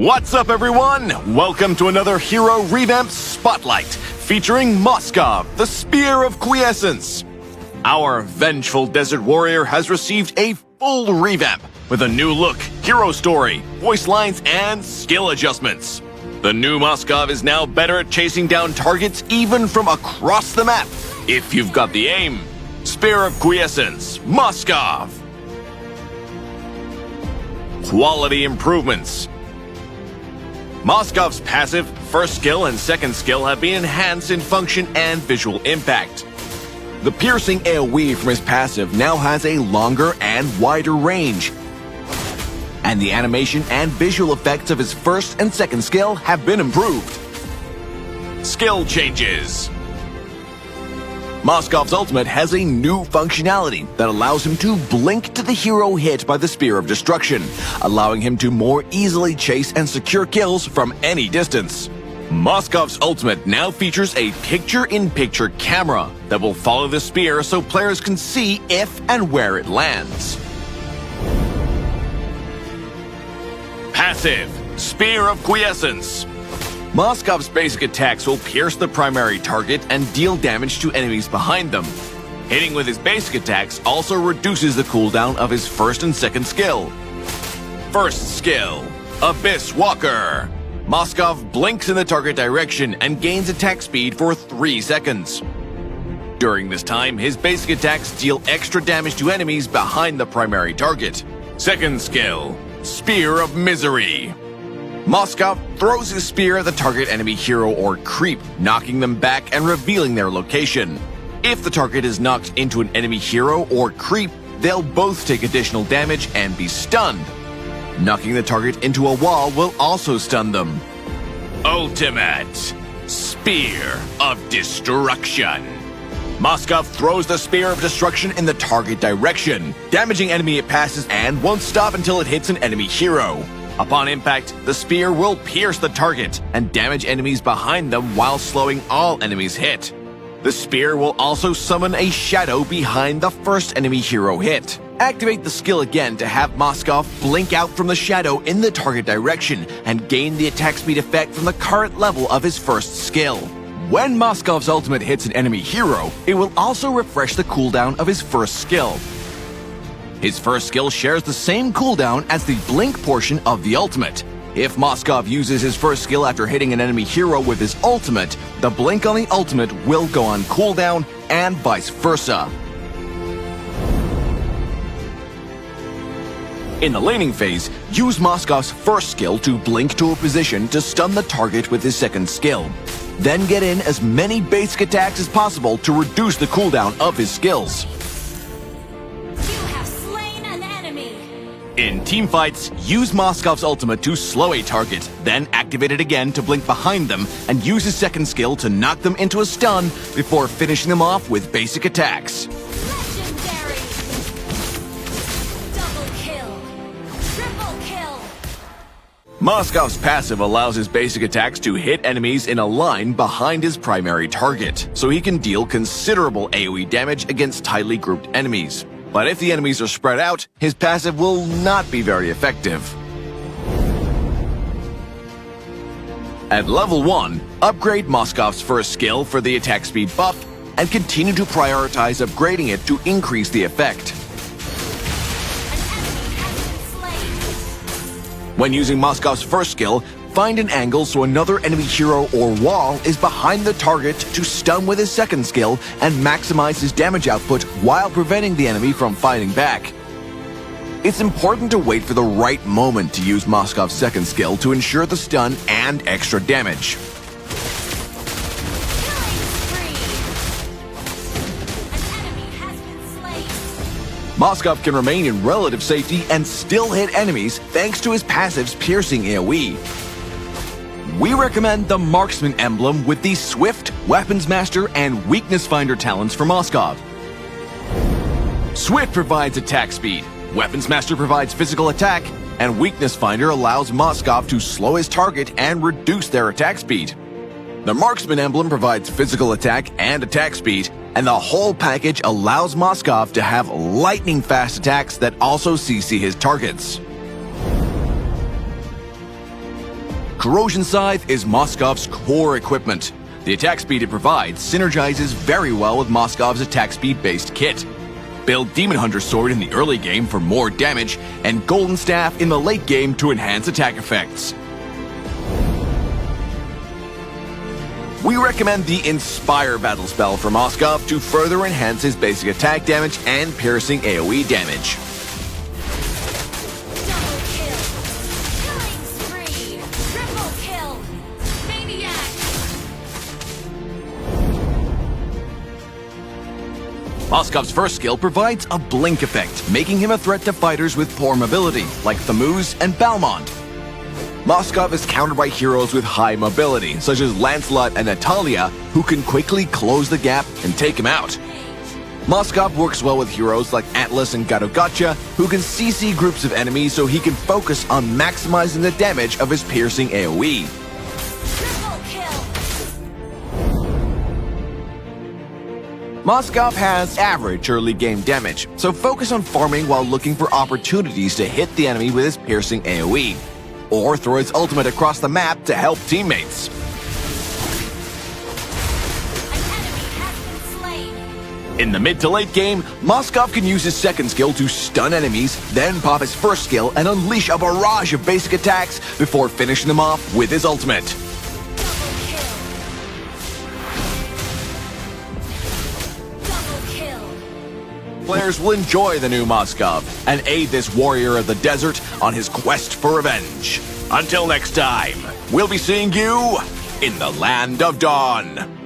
What's up, everyone? Welcome to another Hero Revamp Spotlight, featuring Moskov, the Spear of Quiescence. Our vengeful desert warrior has received a full revamp with a new look, hero story, voice lines, and skill adjustments. The new Moskov is now better at chasing down targets even from across the map, if you've got the aim. Spear of Quiescence, Moskov. Quality improvements. Moskov's passive, first skill, and second skill have been enhanced in function and visual impact. The piercing AoE from his passive now has a longer and wider range, and the animation and visual effects of his first and second skill have been improved. Skill changes. Moskov's ultimate has a new functionality that allows him to blink to the hero hit by the Spear of Destruction, allowing him to more easily chase and secure kills from any distance. Moskov's ultimate now features a picture-in-picture camera that will follow the spear so players can see if and where it lands. Passive, Spear of Quiescence. Moskov's basic attacks will pierce the primary target and deal damage to enemies behind them. Hitting with his basic attacks also reduces the cooldown of his first and second skill. First skill, Abyss Walker. Moskov blinks in the target direction and gains attack speed for 3 seconds. During this time, his basic attacks deal extra damage to enemies behind the primary target. Second skill, Spear of Misery. Moskov throws his spear at the target enemy hero or creep, knocking them back and revealing their location. If the target is knocked into an enemy hero or creep, they'll both take additional damage and be stunned. Knocking the target into a wall will also stun them. Ultimate, Spear of Destruction. Moskov throws the Spear of Destruction in the target direction, damaging enemy it passes and won't stop until it hits an enemy hero. Upon impact, the spear will pierce the target and damage enemies behind them while slowing all enemies hit. The spear will also summon a shadow behind the first enemy hero hit. Activate the skill again to have Moskov blink out from the shadow in the target direction and gain the attack speed effect from the current level of his first skill. When Moskov's ultimate hits an enemy hero, it will also refresh the cooldown of his first skill. His first skill shares the same cooldown as the blink portion of the ultimate. If Moskov uses his first skill after hitting an enemy hero with his ultimate, the blink on the ultimate will go on cooldown and vice versa. In the laning phase, use Moskov's first skill to blink to a position to stun the target with his second skill. Then get in as many basic attacks as possible to reduce the cooldown of his skills. In teamfights, use Moskov's ultimate to slow a target, then activate it again to blink behind them and use his second skill to knock them into a stun before finishing them off with basic attacks. Legendary! Double kill! Triple kill! Moskov's passive allows his basic attacks to hit enemies in a line behind his primary target, so he can deal considerable AoE damage against tightly grouped enemies. But if the enemies are spread out, his passive will not be very effective. At level 1, upgrade Moskov's first skill for the attack speed buff, and continue to prioritize upgrading it to increase the effect. When using Moskov's first skill, find an angle so another enemy hero or wall is behind the target to stun with his second skill and maximize his damage output while preventing the enemy from fighting back. It's important to wait for the right moment to use Moskov's second skill to ensure the stun and extra damage. Moskov can remain in relative safety and still hit enemies thanks to his passive's piercing AoE. We recommend the Marksman emblem with the Swift, Weapons Master, and Weakness Finder talents for Moskov. Swift provides attack speed, Weapons Master provides physical attack, and Weakness Finder allows Moskov to slow his target and reduce their attack speed. The Marksman emblem provides physical attack and attack speed, and the whole package allows Moskov to have lightning-fast attacks that also CC his targets. Corrosion Scythe is Moskov's core equipment. The attack speed it provides synergizes very well with Moskov's attack speed-based kit. Build Demon Hunter Sword in the early game for more damage, and Golden Staff in the late game to enhance attack effects. We recommend the Inspire battle spell for Moskov to further enhance his basic attack damage and piercing AoE damage. Double kill. Killing spree. Triple kill. Maniac. Moskov's first skill provides a blink effect, making him a threat to fighters with poor mobility, like Thamuz and Balmond. Moskov is countered by heroes with high mobility, such as Lancelot and Natalia, who can quickly close the gap and take him out. Moskov works well with heroes like Atlas and Gato-Gotcha, who can CC groups of enemies so he can focus on maximizing the damage of his piercing AoE. Triple kill. Moskov has average early game damage, so focus on farming while looking for opportunities to hit the enemy with his piercing AoE, or throw his ultimate across the map to help teammates. An enemy has been slain. In the mid to late game, Moskov can use his second skill to stun enemies, then pop his first skill and unleash a barrage of basic attacks before finishing them off with his ultimate. Double kill. Players will enjoy the new Moskov and aid this warrior of the desert on his quest for revenge. Until next time, we'll be seeing you in the Land of Dawn.